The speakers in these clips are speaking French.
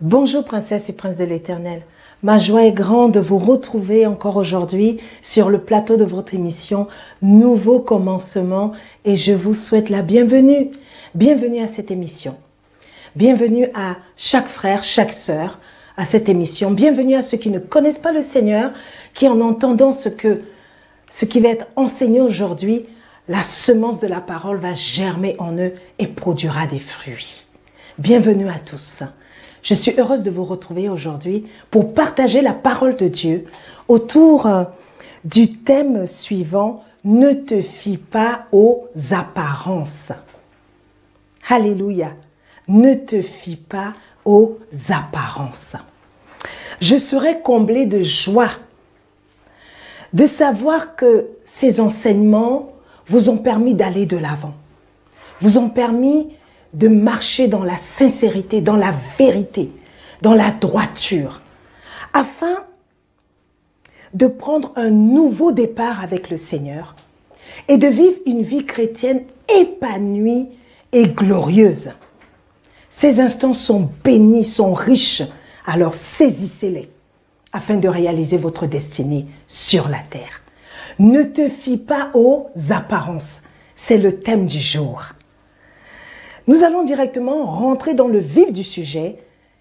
Bonjour princesses et princes de l'Éternel. Ma joie est grande de vous retrouver encore aujourd'hui sur le plateau de votre émission Nouveau Commencement et je vous souhaite la bienvenue. Bienvenue à cette émission. Bienvenue à chaque frère, chaque sœur à cette émission. Bienvenue à ceux qui ne connaissent pas le Seigneur, qui en entendant ce qui va être enseigné aujourd'hui, la semence de la parole va germer en eux et produira des fruits. Bienvenue à tous. Je suis heureuse de vous retrouver aujourd'hui pour partager la parole de Dieu autour du thème suivant « Ne te fie pas aux apparences ». Alléluia. Ne te fie pas aux apparences. Je serai comblée de joie de savoir que ces enseignements vous ont permis d'aller de l'avant, vous ont permis de marcher dans la sincérité, dans la vérité, dans la droiture, afin de prendre un nouveau départ avec le Seigneur et de vivre une vie chrétienne épanouie et glorieuse. Ces instants sont bénis, sont riches, alors saisissez-les afin de réaliser votre destinée sur la terre. Ne te fie pas aux apparences, c'est le thème du jour. Nous allons directement rentrer dans le vif du sujet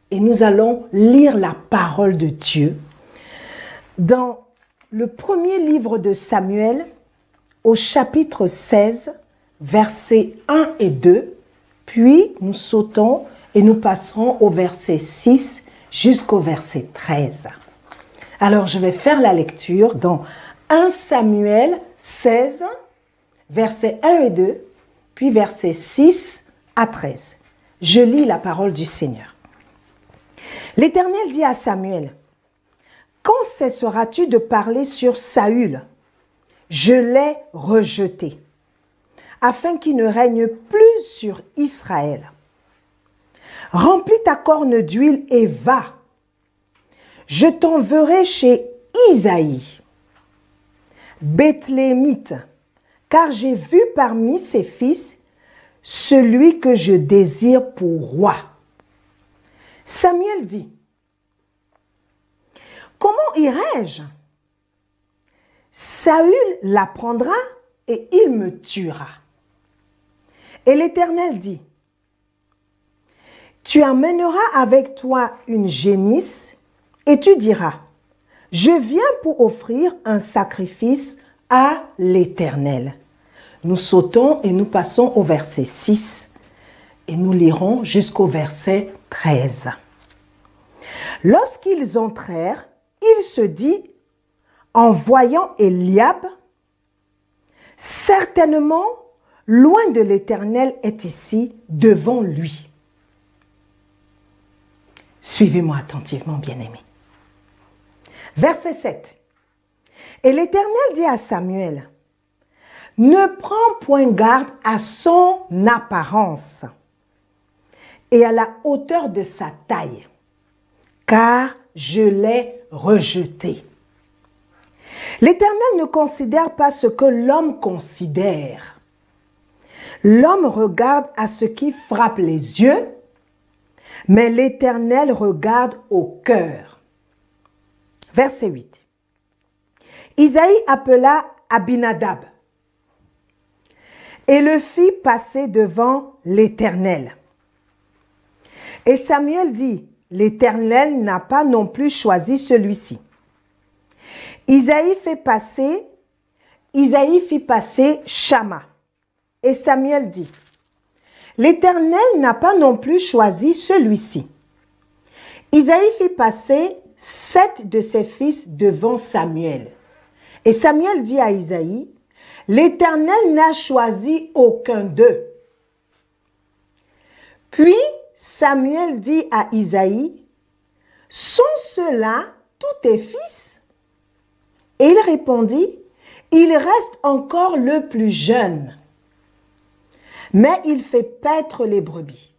et nous allons lire la parole de Dieu dans le premier livre de Samuel au chapitre 16, versets 1 et 2, puis nous sautons et nous passerons au verset 6 jusqu'au verset 13. Alors je vais faire la lecture dans 1 Samuel 16, versets 1 et 2, puis versets 6 à 13. Je lis la parole du Seigneur. L'Éternel dit à Samuel, « Quand cesseras-tu de parler sur Saül? Je l'ai rejeté, afin qu'il ne règne plus sur Israël. Remplis ta corne d'huile et va. Je t'enverrai chez Isaïe, Bethléemite, car j'ai vu parmi ses fils celui que je désire pour roi. » Samuel dit, « Comment irai-je? Saül l'apprendra et il me tuera. » Et l'Éternel dit, « Tu amèneras avec toi une génisse et tu diras, « Je viens pour offrir un sacrifice à l'Éternel. » Nous sautons et nous passons au verset 6 et nous lirons jusqu'au verset 13. Lorsqu'ils entrèrent, il se dit, en voyant Eliab, « Certainement, loin de l'Éternel est ici, devant lui. » Suivez-moi attentivement, bien-aimés. Verset 7. Et l'Éternel dit à Samuel, « Ne prends point garde à son apparence et à la hauteur de sa taille, car je l'ai rejeté. » L'Éternel ne considère pas ce que l'homme considère. L'homme regarde à ce qui frappe les yeux, mais l'Éternel regarde au cœur. Verset 8. Isaïe appela Abinadab et le fit passer devant l'Éternel. Et Samuel dit, « L'Éternel n'a pas non plus choisi celui-ci. » Isaïe fit passer Shama. Et Samuel dit, « L'Éternel n'a pas non plus choisi celui-ci. » Isaïe fit passer 7 de ses fils devant Samuel. Et Samuel dit à Isaïe, « L'Éternel n'a choisi aucun d'eux. » Puis Samuel dit à Isaïe, « Sont ceux-là tous tes fils? » Et il répondit, « Il reste encore le plus jeune, mais il fait paître les brebis. »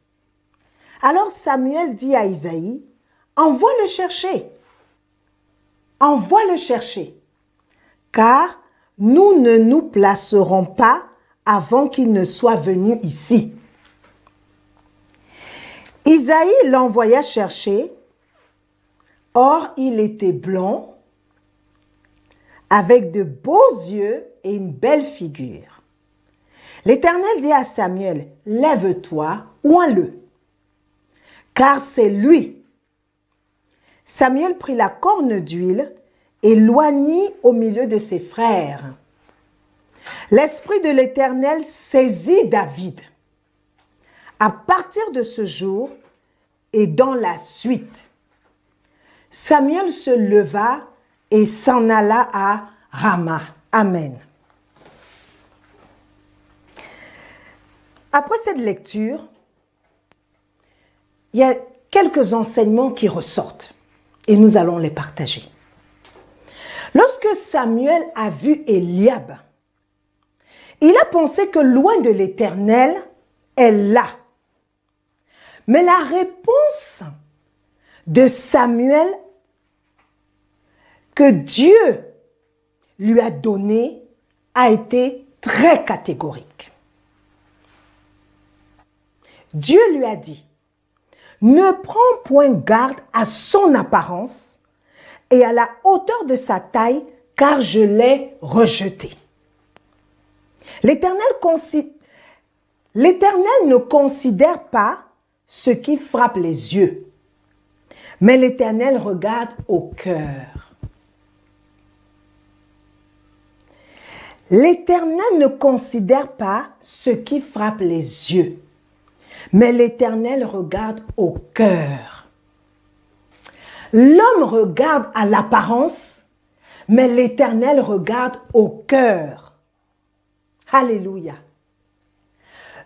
Alors Samuel dit à Isaïe, « Envoie le chercher. Envoie le chercher, car nous ne nous placerons pas avant qu'il ne soit venu ici. » Isaïe l'envoya chercher. Or, il était blond, avec de beaux yeux et une belle figure. L'Éternel dit à Samuel, « Lève-toi, oins-le, car c'est lui. » Samuel prit la corne d'huile et l'oignit au milieu de ses frères. L'Esprit de l'Éternel saisit David. À partir de ce jour et dans la suite, Samuel se leva et s'en alla à Rama. Amen. Après cette lecture, il y a quelques enseignements qui ressortent et nous allons les partager. Lorsque Samuel a vu Eliab, il a pensé que loin de l'Éternel est là. Mais la réponse de Samuel que Dieu lui a donnée a été très catégorique. Dieu lui a dit, « Ne prends point garde à son apparence et à la hauteur de sa taille, car je l'ai rejeté. » L'Éternel ne considère pas ce qui frappe les yeux, mais l'Éternel regarde au cœur. L'Éternel ne considère pas ce qui frappe les yeux, mais l'Éternel regarde au cœur. L'homme regarde à l'apparence, mais l'Éternel regarde au cœur. Alléluia.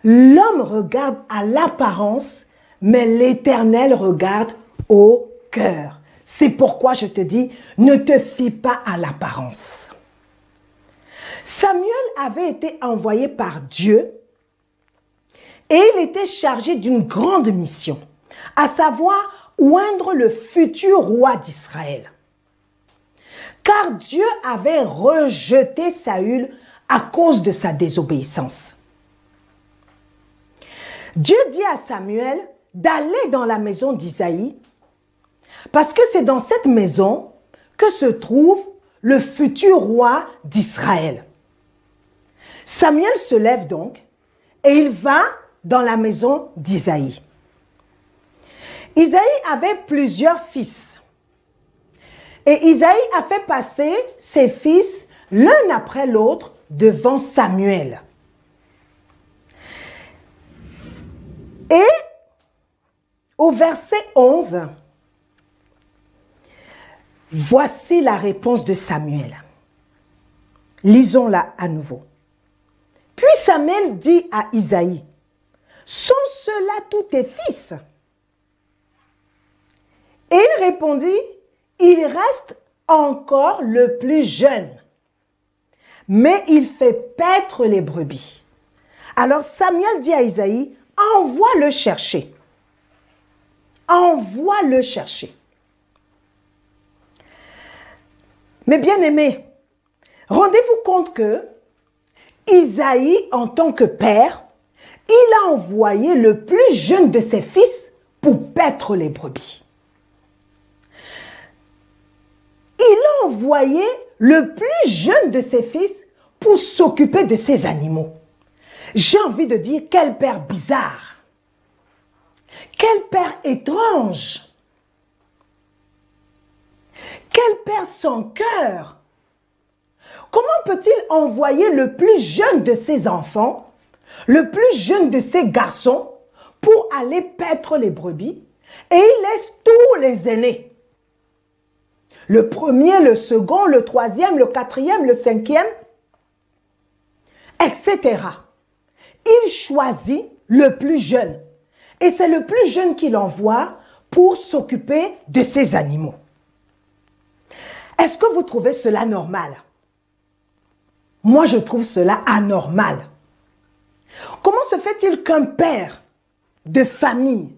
L'homme regarde à l'apparence, mais l'Éternel regarde au cœur. C'est pourquoi je te dis, ne te fie pas à l'apparence. Samuel avait été envoyé par Dieu et il était chargé d'une grande mission, à savoir oindre le futur roi d'Israël. Car Dieu avait rejeté Saül à cause de sa désobéissance. Dieu dit à Samuel d'aller dans la maison d'Isaïe parce que c'est dans cette maison que se trouve le futur roi d'Israël. Samuel se lève donc et il va dans la maison d'Isaïe. Isaïe avait plusieurs fils et Isaïe a fait passer ses fils l'un après l'autre devant Samuel. Et au verset 11, voici la réponse de Samuel. Lisons-la à nouveau. Puis Samuel dit à Isaïe, « Sont ceux-là tous tes fils ?» Et il répondit, « Il reste encore le plus jeune, mais il fait paître les brebis. » Alors Samuel dit à Isaïe, « Envoie-le chercher. Envoie-le chercher. » Mais bien aimés, rendez-vous compte que Isaïe, en tant que père, il a envoyé le plus jeune de ses fils pour paître les brebis. Il a envoyé le plus jeune de ses fils pour s'occuper de ses animaux. J'ai envie de dire, quel père bizarre, quel père étrange, quel père sans cœur. Comment peut-il envoyer le plus jeune de ses enfants, le plus jeune de ses garçons, pour aller paître les brebis, et il laisse tous les aînés? Le premier, le second, le troisième, le quatrième, le cinquième, etc. Il choisit le plus jeune. Et c'est le plus jeune qu'il envoie pour s'occuper de ses animaux. Est-ce que vous trouvez cela normal? Moi, je trouve cela anormal. Comment se fait-il qu'un père de famille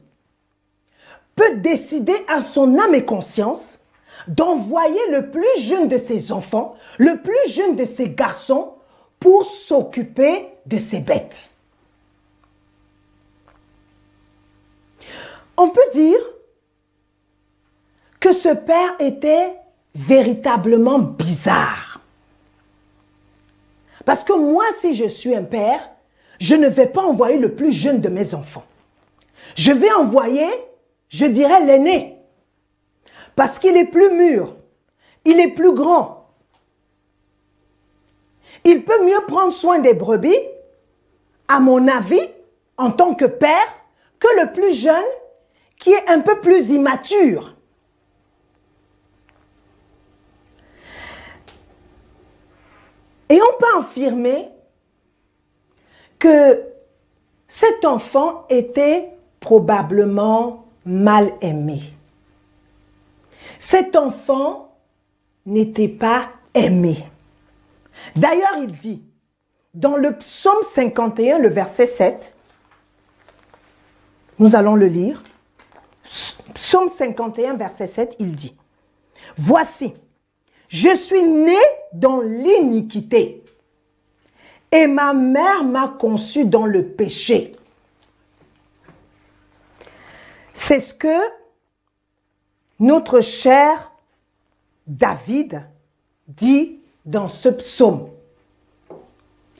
peut décider à son âme et conscience d'envoyer le plus jeune de ses enfants, le plus jeune de ses garçons, pour s'occuper de ses bêtes? On peut dire que ce père était véritablement bizarre. Parce que moi, si je suis un père, je ne vais pas envoyer le plus jeune de mes enfants. Je vais envoyer, je dirais, l'aîné. Parce qu'il est plus mûr, il est plus grand. Il peut mieux prendre soin des brebis, à mon avis, en tant que père, que le plus jeune qui est un peu plus immature. Et on peut affirmer que cet enfant était probablement mal aimé. Cet enfant n'était pas aimé. D'ailleurs, il dit, dans le psaume 51, le verset 7, nous allons le lire. Psaume 51, verset 7, il dit, « Voici, je suis né dans l'iniquité, et ma mère m'a conçu dans le péché. » C'est ce que notre cher David dit dans ce psaume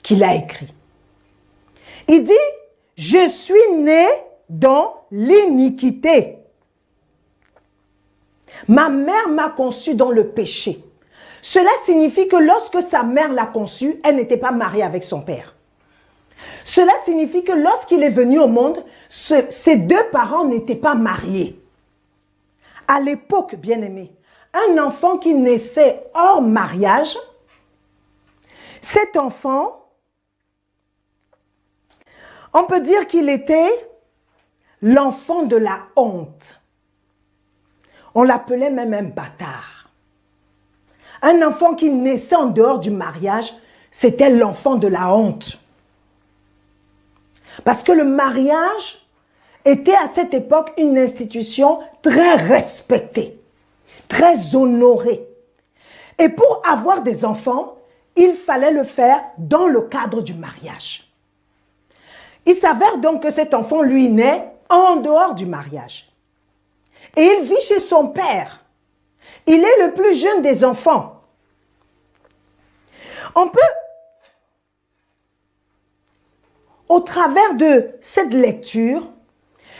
qu'il a écrit. Il dit, « Je suis né dans l'iniquité. Ma mère m'a conçu dans le péché. » Cela signifie que lorsque sa mère l'a conçu, elle n'était pas mariée avec son père. Cela signifie que lorsqu'il est venu au monde, ses deux parents n'étaient pas mariés. À l'époque, bien-aimé, un enfant qui naissait hors mariage, cet enfant, on peut dire qu'il était l'enfant de la honte. On l'appelait même un bâtard. Un enfant qui naissait en dehors du mariage, c'était l'enfant de la honte. Parce que le mariage était à cette époque une institution très respectée, très honorée. Et pour avoir des enfants, il fallait le faire dans le cadre du mariage. Il s'avère donc que cet enfant, lui, naît en dehors du mariage. Et il vit chez son père. Il est le plus jeune des enfants. On peut, au travers de cette lecture,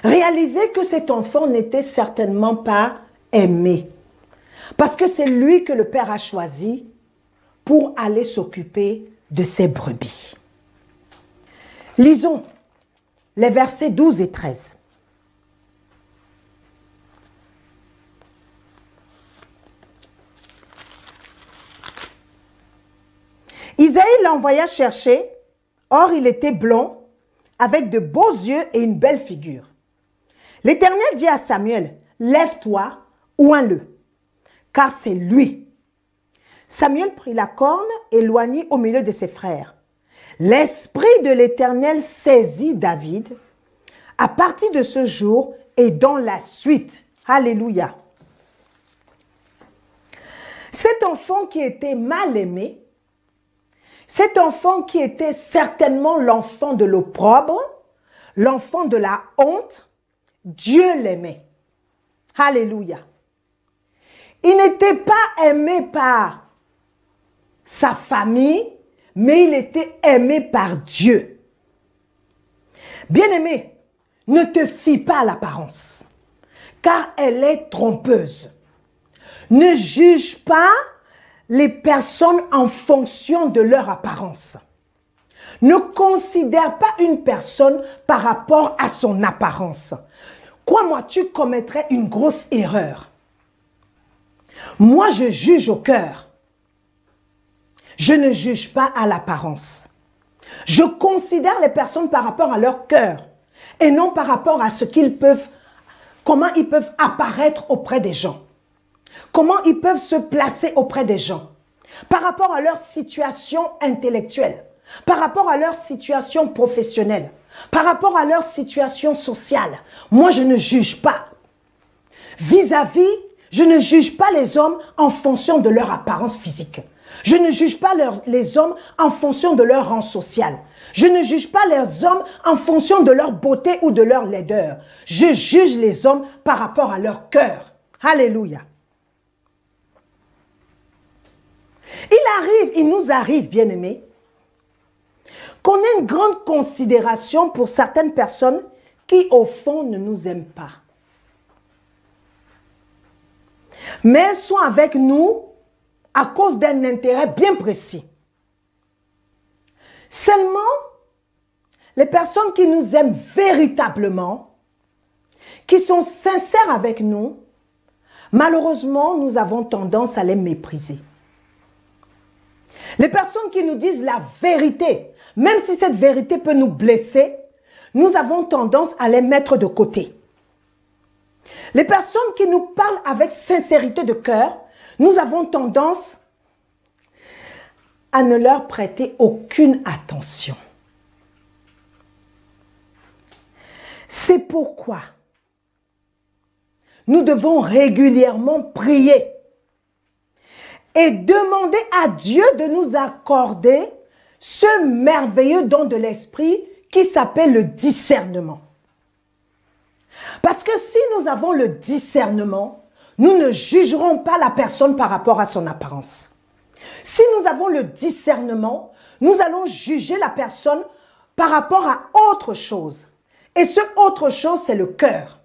réaliser que cet enfant n'était certainement pas aimé. Parce que c'est lui que le père a choisi pour aller s'occuper de ses brebis. Lisons les versets 12 et 13. Isaïe l'envoya chercher, or il était blond, avec de beaux yeux et une belle figure. L'Éternel dit à Samuel, « Lève-toi, oins-le, car c'est lui. » Samuel prit la corne et l'oignit au milieu de ses frères. L'Esprit de l'Éternel saisit David à partir de ce jour et dans la suite. Alléluia. Cet enfant qui était mal aimé, cet enfant qui était certainement l'enfant de l'opprobre, l'enfant de la honte, Dieu l'aimait. Alléluia. Il n'était pas aimé par sa famille, mais il était aimé par Dieu. Bien-aimé, ne te fie pas à l'apparence, car elle est trompeuse. Ne juge pas les personnes en fonction de leur apparence. Ne considère pas une personne par rapport à son apparence. Crois-moi, tu commettrais une grosse erreur. Moi, je juge au cœur. Je ne juge pas à l'apparence. Je considère les personnes par rapport à leur cœur et non par rapport à ce qu'ils peuvent, comment ils peuvent apparaître auprès des gens. Comment ils peuvent se placer auprès des gens, par rapport à leur situation intellectuelle, par rapport à leur situation professionnelle, par rapport à leur situation sociale. Moi, je ne juge pas. Vis-à-vis, je ne juge pas les hommes en fonction de leur apparence physique. Je ne juge pas les hommes en fonction de leur rang social. Je ne juge pas les hommes en fonction de leur beauté ou de leur laideur. Je juge les hommes par rapport à leur cœur. Alléluia. Il nous arrive, bien-aimés, qu'on ait une grande considération pour certaines personnes qui, au fond, ne nous aiment pas. Mais elles sont avec nous à cause d'un intérêt bien précis. Seulement, les personnes qui nous aiment véritablement, qui sont sincères avec nous, malheureusement, nous avons tendance à les mépriser. Les personnes qui nous disent la vérité, même si cette vérité peut nous blesser, nous avons tendance à les mettre de côté. Les personnes qui nous parlent avec sincérité de cœur, nous avons tendance à ne leur prêter aucune attention. C'est pourquoi nous devons régulièrement prier et demander à Dieu de nous accorder ce merveilleux don de l'esprit qui s'appelle le discernement. Parce que si nous avons le discernement, nous ne jugerons pas la personne par rapport à son apparence. Si nous avons le discernement, nous allons juger la personne par rapport à autre chose. Et ce autre chose, c'est le cœur.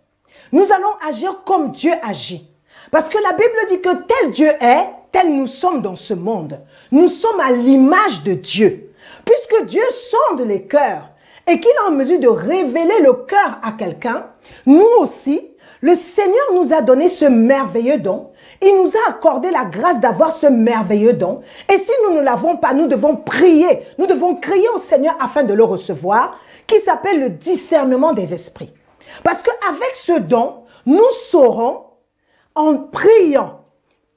Nous allons agir comme Dieu agit. Parce que la Bible dit que tel Dieu est, tel nous sommes dans ce monde. Nous sommes à l'image de Dieu. Puisque Dieu sonde les cœurs et qu'il est en mesure de révéler le cœur à quelqu'un, nous aussi, le Seigneur nous a donné ce merveilleux don. Il nous a accordé la grâce d'avoir ce merveilleux don. Et si nous ne l'avons pas, nous devons prier. Nous devons crier au Seigneur afin de le recevoir, qui s'appelle le discernement des esprits. Parce qu'avec ce don, nous saurons, en priant,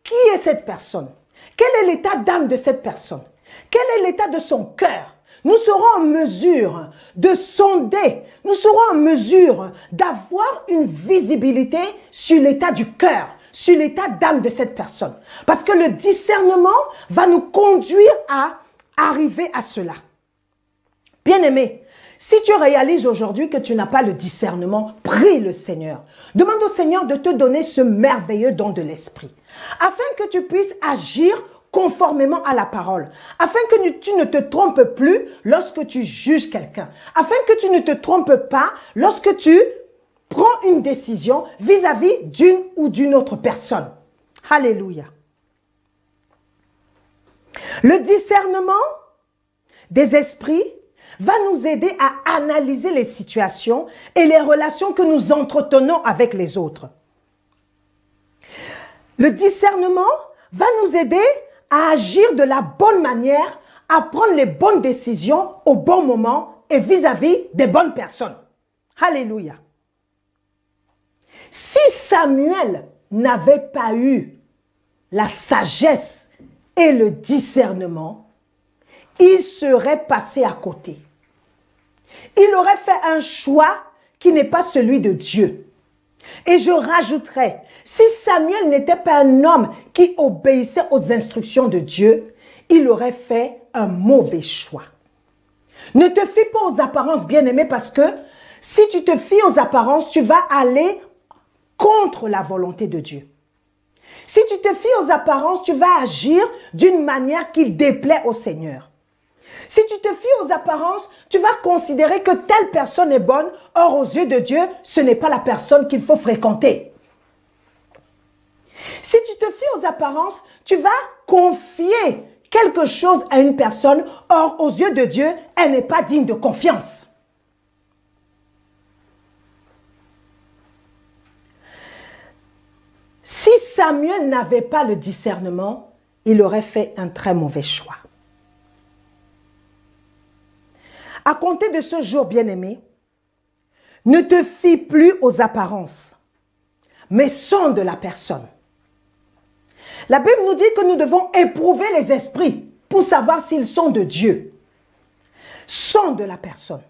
qui est cette personne? Quel est l'état d'âme de cette personne? Quel est l'état de son cœur? Nous serons en mesure de sonder, nous serons en mesure d'avoir une visibilité sur l'état du cœur, sur l'état d'âme de cette personne. Parce que le discernement va nous conduire à arriver à cela. Bien-aimé, si tu réalises aujourd'hui que tu n'as pas le discernement, prie le Seigneur. Demande au Seigneur de te donner ce merveilleux don de l'esprit, afin que tu puisses agir conformément à la parole, afin que tu ne te trompes plus lorsque tu juges quelqu'un, afin que tu ne te trompes pas lorsque tu prends une décision vis-à-vis d'une ou d'une autre personne. Alléluia. Le discernement des esprits va nous aider à analyser les situations et les relations que nous entretenons avec les autres. Le discernement va nous aider à agir de la bonne manière, à prendre les bonnes décisions au bon moment et vis-à-vis des bonnes personnes. Alléluia. Si Samuel n'avait pas eu la sagesse et le discernement, il serait passé à côté. Il aurait fait un choix qui n'est pas celui de Dieu. Et je rajouterais, si Samuel n'était pas un homme qui obéissait aux instructions de Dieu, il aurait fait un mauvais choix. Ne te fie pas aux apparences, bien-aimé, parce que si tu te fies aux apparences, tu vas aller contre la volonté de Dieu. Si tu te fies aux apparences, tu vas agir d'une manière qui déplaît au Seigneur. Si tu te fies aux apparences, tu vas considérer que telle personne est bonne, or aux yeux de Dieu, ce n'est pas la personne qu'il faut fréquenter. Si tu te fies aux apparences, tu vas confier quelque chose à une personne, or aux yeux de Dieu, elle n'est pas digne de confiance. Si Samuel n'avait pas le discernement, il aurait fait un très mauvais choix. À compter de ce jour, bien-aimé, ne te fie plus aux apparences, mais sonde la personne. La Bible nous dit que nous devons éprouver les esprits pour savoir s'ils sont de Dieu. Sonde la personne.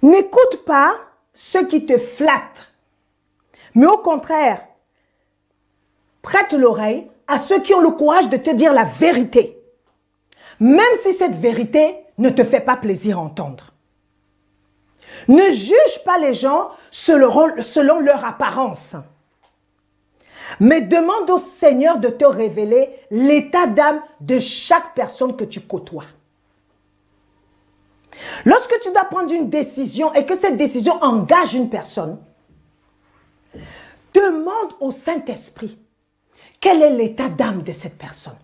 N'écoute pas ceux qui te flattent, mais au contraire, prête l'oreille à ceux qui ont le courage de te dire la vérité, même si cette vérité ne te fait pas plaisir à entendre. Ne juge pas les gens selon leur apparence, mais demande au Seigneur de te révéler l'état d'âme de chaque personne que tu côtoies. Lorsque tu dois prendre une décision et que cette décision engage une personne, demande au Saint-Esprit quel est l'état d'âme de cette personne,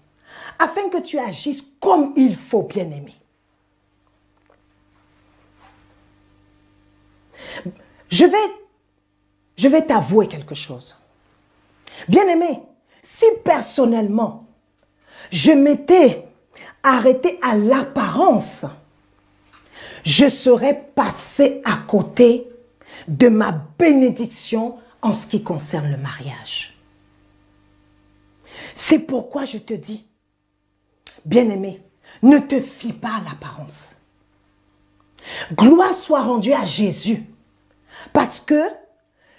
afin que tu agisses comme il faut, bien-aimé. Je vais t'avouer quelque chose. Bien-aimé, si personnellement, je m'étais arrêté à l'apparence, je serais passé à côté de ma bénédiction en ce qui concerne le mariage. C'est pourquoi je te dis, bien-aimé, ne te fie pas à l'apparence. Gloire soit rendue à Jésus, parce que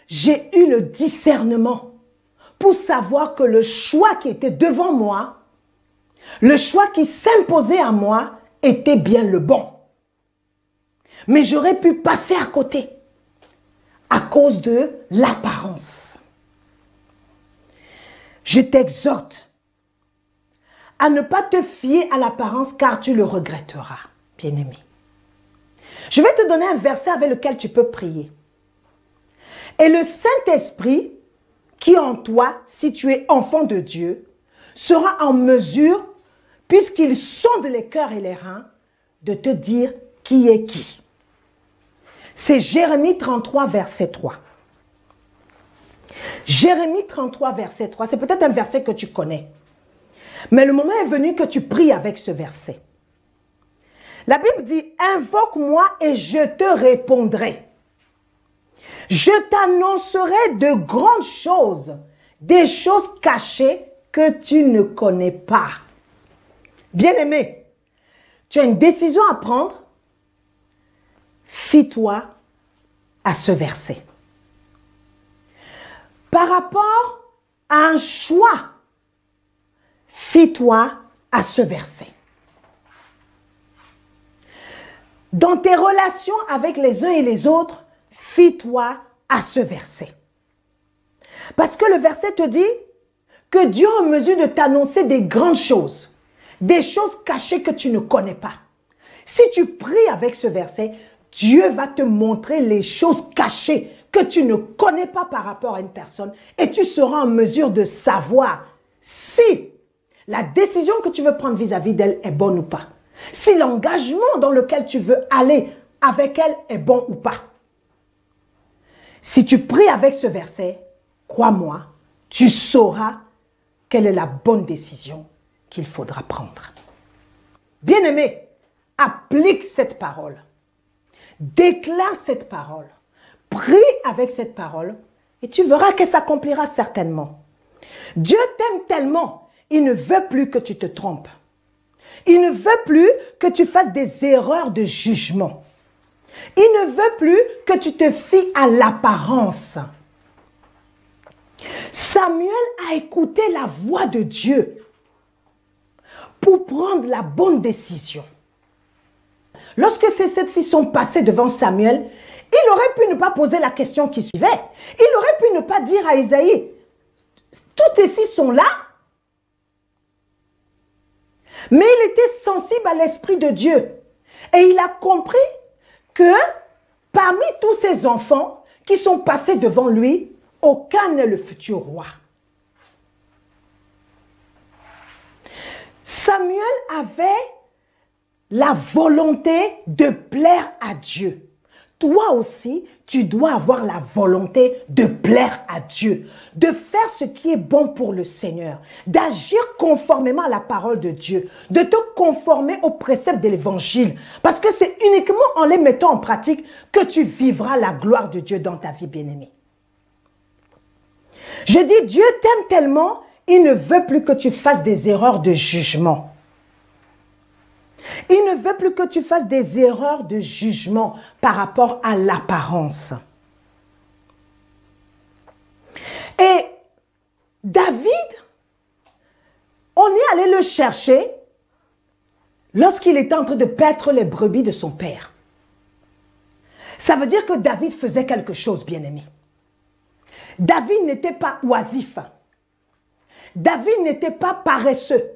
j'ai eu le discernement pour savoir que le choix qui était devant moi, le choix qui s'imposait à moi, était bien le bon. Mais j'aurais pu passer à côté à cause de l'apparence. Je t'exhorte à ne pas te fier à l'apparence car tu le regretteras, bien-aimé. Je vais te donner un verset avec lequel tu peux prier. Et le Saint-Esprit qui est en toi, si tu es enfant de Dieu, sera en mesure, puisqu'il sonde les cœurs et les reins, de te dire qui est qui. C'est Jérémie 33, verset 3. Jérémie 33, verset 3, c'est peut-être un verset que tu connais. Mais le moment est venu que tu pries avec ce verset. La Bible dit, invoque-moi et je te répondrai. Je t'annoncerai de grandes choses, des choses cachées que tu ne connais pas. Bien-aimé, tu as une décision à prendre. Fie-toi à ce verset. Par rapport à un choix, fie-toi à ce verset. Dans tes relations avec les uns et les autres, fie-toi à ce verset. Parce que le verset te dit que Dieu est en mesure de t'annoncer des grandes choses, des choses cachées que tu ne connais pas. Si tu pries avec ce verset, Dieu va te montrer les choses cachées que tu ne connais pas par rapport à une personne et tu seras en mesure de savoir si la décision que tu veux prendre vis-à-vis d'elle est bonne ou pas. Si l'engagement dans lequel tu veux aller avec elle est bon ou pas. Si tu pries avec ce verset, crois-moi, tu sauras quelle est la bonne décision qu'il faudra prendre. Bien-aimé, applique cette parole. Déclare cette parole. Prie avec cette parole et tu verras qu'elle s'accomplira certainement. Dieu t'aime tellement, il ne veut plus que tu te trompes. Il ne veut plus que tu fasses des erreurs de jugement. Il ne veut plus que tu te fies à l'apparence. Samuel a écouté la voix de Dieu pour prendre la bonne décision. Lorsque ces 7 filles sont passées devant Samuel, il aurait pu ne pas poser la question qui suivait. Il aurait pu ne pas dire à Isaïe, toutes tes filles sont là. Mais il était sensible à l'Esprit de Dieu. Et il a compris que parmi tous ces enfants qui sont passés devant lui, aucun n'est le futur roi. Samuel avait la volonté de plaire à Dieu. Toi aussi, tu dois avoir la volonté de plaire à Dieu, de faire ce qui est bon pour le Seigneur, d'agir conformément à la parole de Dieu, de te conformer aux préceptes de l'Évangile. Parce que c'est uniquement en les mettant en pratique que tu vivras la gloire de Dieu dans ta vie, bien-aimée. Je dis, Dieu t'aime tellement, il ne veut plus que tu fasses des erreurs de jugement. Il ne veut plus que tu fasses des erreurs de jugement par rapport à l'apparence. Et David, on est allé le chercher lorsqu'il était en train de paître les brebis de son père. Ça veut dire que David faisait quelque chose, bien-aimé. David n'était pas oisif. David n'était pas paresseux.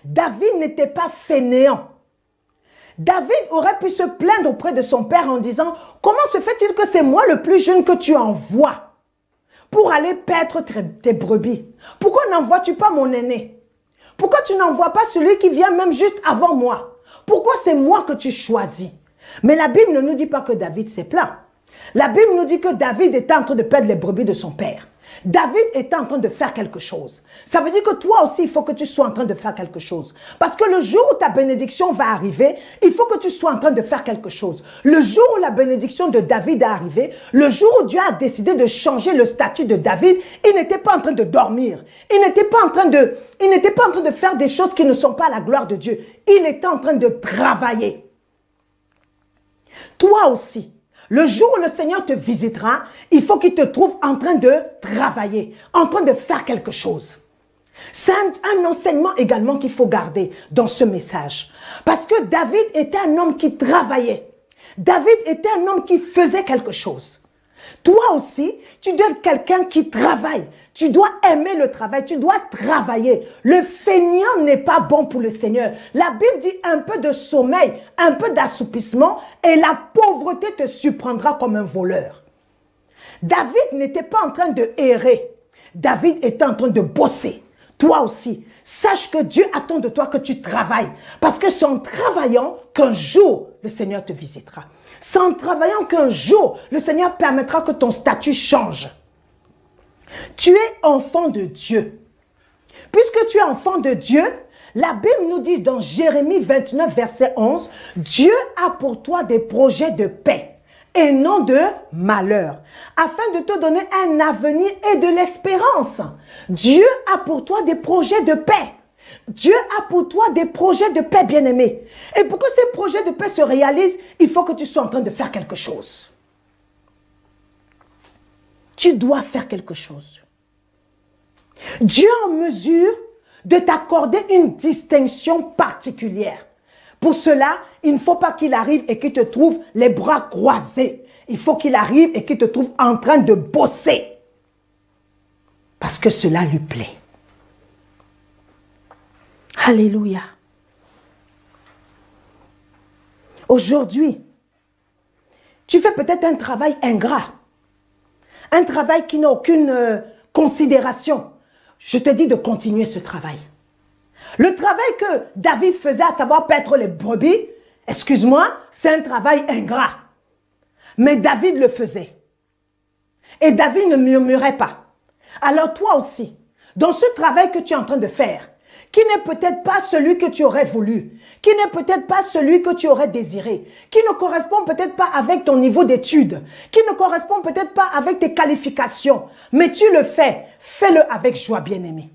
David n'était pas fainéant. David aurait pu se plaindre auprès de son père en disant « Comment se fait-il que c'est moi le plus jeune que tu envoies pour aller paître tes brebis? Pourquoi n'envoies-tu pas mon aîné? Pourquoi tu n'envoies pas celui qui vient même juste avant moi? Pourquoi c'est moi que tu choisis ?» Mais la Bible ne nous dit pas que David s'est plaint. La Bible nous dit que David était en train de perdre les brebis de son père. David était en train de faire quelque chose. Ça veut dire que toi aussi, il faut que tu sois en train de faire quelque chose. Parce que le jour où ta bénédiction va arriver, il faut que tu sois en train de faire quelque chose. Le jour où la bénédiction de David est arrivée, le jour où Dieu a décidé de changer le statut de David, il n'était pas en train de dormir. Il n'était pas en train de faire des choses qui ne sont pas la gloire de Dieu. Il était en train de travailler. Toi aussi, le jour où le Seigneur te visitera, il faut qu'il te trouve en train de travailler, en train de faire quelque chose. C'est un enseignement également qu'il faut garder dans ce message. Parce que David était un homme qui travaillait. David était un homme qui faisait quelque chose. Toi aussi, tu dois être quelqu'un qui travaille. Tu dois aimer le travail, tu dois travailler. Le fainéant n'est pas bon pour le Seigneur. La Bible dit un peu de sommeil, un peu d'assoupissement et la pauvreté te surprendra comme un voleur. David n'était pas en train de errer. David était en train de bosser. Toi aussi, sache que Dieu attend de toi que tu travailles. Parce que c'est en travaillant qu'un jour, le Seigneur te visitera. C'est en travaillant qu'un jour, le Seigneur permettra que ton statut change. Tu es enfant de Dieu. Puisque tu es enfant de Dieu, la Bible nous dit dans Jérémie 29, verset 11, Dieu a pour toi des projets de paix et non de malheur, afin de te donner un avenir et de l'espérance. Dieu a pour toi des projets de paix. Dieu a pour toi des projets de paix, bien-aimé. Et pour que ces projets de paix se réalisent, il faut que tu sois en train de faire quelque chose. Tu dois faire quelque chose. Dieu est en mesure de t'accorder une distinction particulière. Pour cela, il ne faut pas qu'il arrive et qu'il te trouve les bras croisés. Il faut qu'il arrive et qu'il te trouve en train de bosser. Parce que cela lui plaît. Alléluia. Aujourd'hui, tu fais peut-être un travail ingrat. Un travail qui n'a aucune considération. Je te dis de continuer ce travail. Le travail que David faisait, à savoir paître les brebis, excuse-moi, c'est un travail ingrat. Mais David le faisait. Et David ne murmurait pas. Alors toi aussi, dans ce travail que tu es en train de faire, qui n'est peut-être pas celui que tu aurais voulu, qui n'est peut-être pas celui que tu aurais désiré, qui ne correspond peut-être pas avec ton niveau d'études, qui ne correspond peut-être pas avec tes qualifications, mais tu le fais, fais-le avec joie, bien-aimé.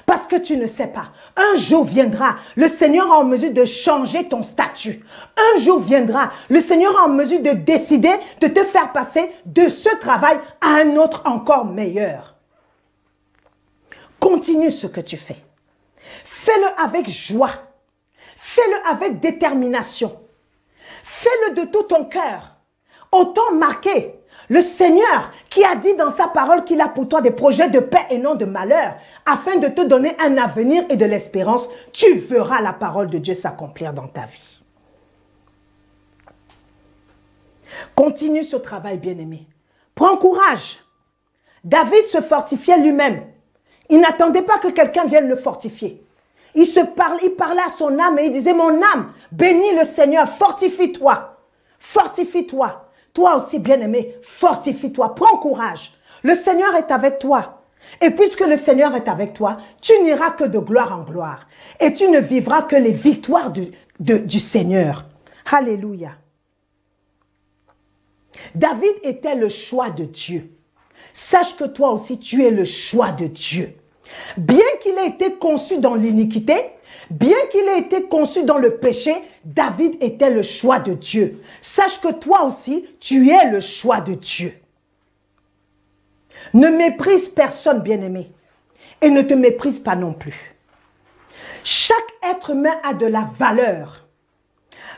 Parce que tu ne sais pas, un jour viendra, le Seigneur est en mesure de changer ton statut. Un jour viendra, le Seigneur est en mesure de décider de te faire passer de ce travail à un autre encore meilleur. Continue ce que tu fais. Fais-le avec joie. Fais-le avec détermination. Fais-le de tout ton cœur. Autant marqué. Le Seigneur qui a dit dans sa parole qu'il a pour toi des projets de paix et non de malheur, afin de te donner un avenir et de l'espérance, tu verras la parole de Dieu s'accomplir dans ta vie. Continue ce travail, bien-aimé. Prends courage. David se fortifiait lui-même. Il n'attendait pas que quelqu'un vienne le fortifier. Il parlait à son âme et il disait, mon âme, bénis le Seigneur, fortifie-toi, fortifie-toi. Toi aussi, bien-aimé, fortifie-toi, prends courage. Le Seigneur est avec toi. Et puisque le Seigneur est avec toi, tu n'iras que de gloire en gloire. Et tu ne vivras que les victoires du Seigneur. Alléluia. David était le choix de Dieu. Sache que toi aussi, tu es le choix de Dieu. Bien qu'il ait été conçu dans l'iniquité, bien qu'il ait été conçu dans le péché, David était le choix de Dieu. Sache que toi aussi, tu es le choix de Dieu. Ne méprise personne, bien-aimé. et ne te méprise pas non plus. Chaque être humain a de la valeur.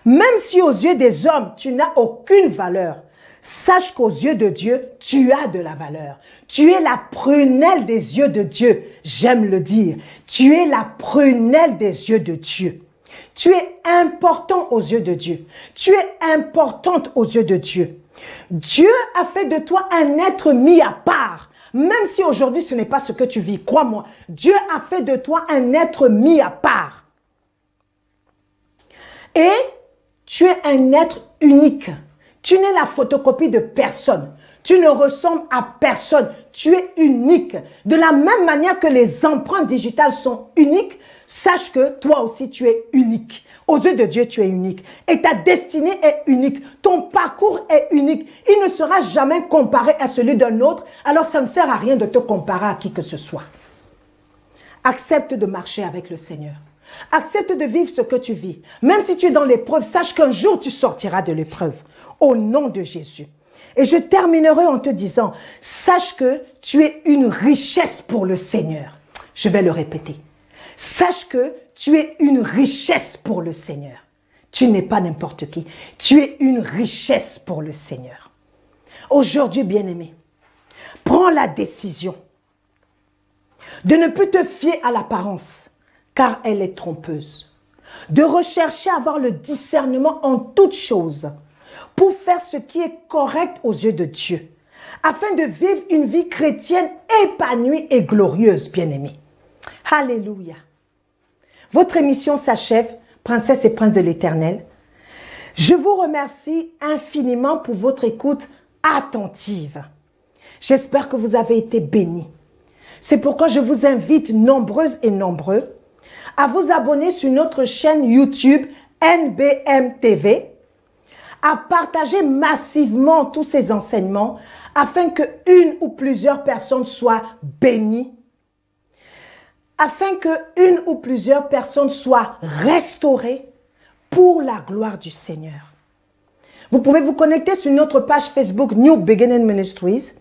Même si aux yeux des hommes, tu n'as aucune valeur, sache qu'aux yeux de Dieu, tu as de la valeur. Tu es la prunelle des yeux de Dieu. J'aime le dire. Tu es la prunelle des yeux de Dieu. Tu es important aux yeux de Dieu. Tu es importante aux yeux de Dieu. Dieu a fait de toi un être mis à part. Même si aujourd'hui ce n'est pas ce que tu vis, crois-moi, Dieu a fait de toi un être mis à part. Et tu es un être unique. Tu n'es la photocopie de personne. Tu ne ressembles à personne. Tu es unique. De la même manière que les empreintes digitales sont uniques, sache que toi aussi tu es unique. Aux yeux de Dieu, tu es unique. Et ta destinée est unique. Ton parcours est unique. Il ne sera jamais comparé à celui d'un autre. Alors ça ne sert à rien de te comparer à qui que ce soit. Accepte de marcher avec le Seigneur. Accepte de vivre ce que tu vis. Même si tu es dans l'épreuve, sache qu'un jour tu sortiras de l'épreuve. Au nom de Jésus. Et je terminerai en te disant, sache que tu es une richesse pour le Seigneur. Je vais le répéter. Sache que tu es une richesse pour le Seigneur. Tu n'es pas n'importe qui. Tu es une richesse pour le Seigneur. Aujourd'hui, bien-aimé, prends la décision de ne plus te fier à l'apparence, car elle est trompeuse. De rechercher à avoir le discernement en toutes choses, pour faire ce qui est correct aux yeux de Dieu, afin de vivre une vie chrétienne épanouie et glorieuse, bien-aimés. Alléluia. Votre émission s'achève, Princesse et Prince de l'Éternel. Je vous remercie infiniment pour votre écoute attentive. J'espère que vous avez été bénis. C'est pourquoi je vous invite, nombreuses et nombreux, à vous abonner sur notre chaîne YouTube NBM TV, à partager massivement tous ces enseignements afin que une ou plusieurs personnes soient bénies, afin que une ou plusieurs personnes soient restaurées pour la gloire du Seigneur. Vous pouvez vous connecter sur notre page Facebook New Beginning Ministries.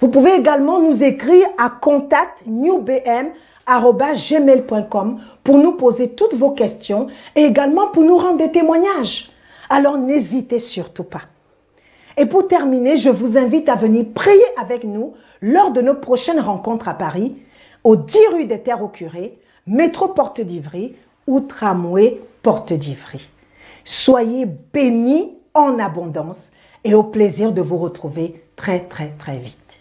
Vous pouvez également nous écrire à contact@newbm@gmail.com pour nous poser toutes vos questions et également pour nous rendre des témoignages. Alors n'hésitez surtout pas. Et pour terminer, je vous invite à venir prier avec nous lors de nos prochaines rencontres à Paris, au 10 rue des Terres au Curé, métro Porte d'Ivry ou tramway Porte d'Ivry. Soyez bénis en abondance et au plaisir de vous retrouver très très très vite.